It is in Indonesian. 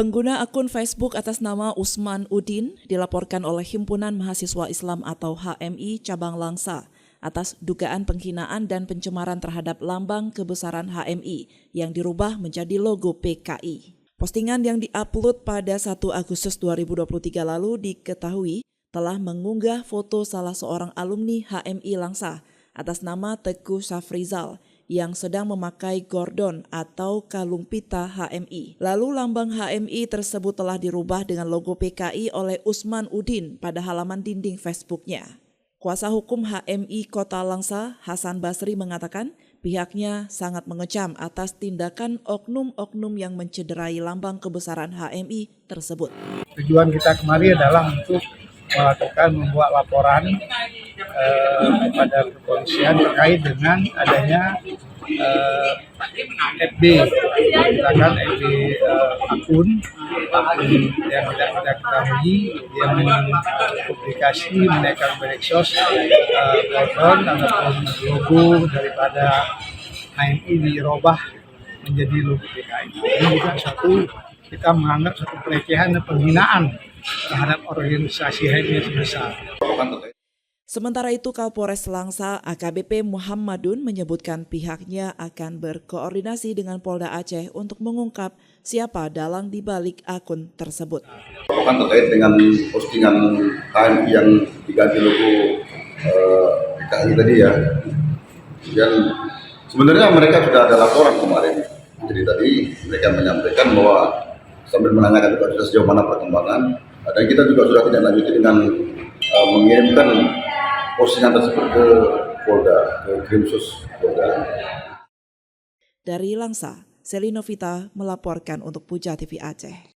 Pengguna akun Facebook atas nama Usman Udin dilaporkan oleh Himpunan Mahasiswa Islam atau HMI Cabang Langsa atas dugaan penghinaan dan pencemaran terhadap lambang kebesaran HMI yang dirubah menjadi logo PKI. Postingan yang diupload pada 1 Agustus 2023 lalu diketahui telah mengunggah foto salah seorang alumni HMI Langsa atas nama Teguh Syafrizal yang sedang memakai gordon atau kalung pita HMI. Lalu lambang HMI tersebut telah dirubah dengan logo PKI oleh Usman Udin pada halaman dinding Facebooknya. Kuasa hukum HMI Kota Langsa, Hasan Basri mengatakan pihaknya sangat mengecam atas tindakan oknum-oknum yang mencederai lambang kebesaran HMI tersebut. Tujuan kita kemari adalah untuk membuat laporan kepada kepolisian terkait dengan adanya FB, menggunakan FB akun yang tidak kita ketahui yang mempublikasi menaikkan medsos gordon ataupun logo daripada HMI dirubah menjadi logo PKI. Ini juga kita menganggap satu pelecehan dan penghinaan terhadap organisasi HMI sebesar. Sementara itu, Kapolres Langsa AKBP Muhammadun menyebutkan pihaknya akan berkoordinasi dengan Polda Aceh untuk mengungkap siapa dalang di balik akun tersebut. Terkait dengan postingan HMI yang diganti logo PKI tadi ya, dan sebenarnya mereka sudah ada laporan kemarin. Jadi tadi mereka menyampaikan bahwa sambil menanyakan juga sejauh mana perkembangan, dan kita juga sudah tidak lanjuti dengan mengirimkan postingan tersebut ke Polda, ke Krimsus Polda. Dari Langsa, Seli Novita melaporkan untuk Puja TV Aceh.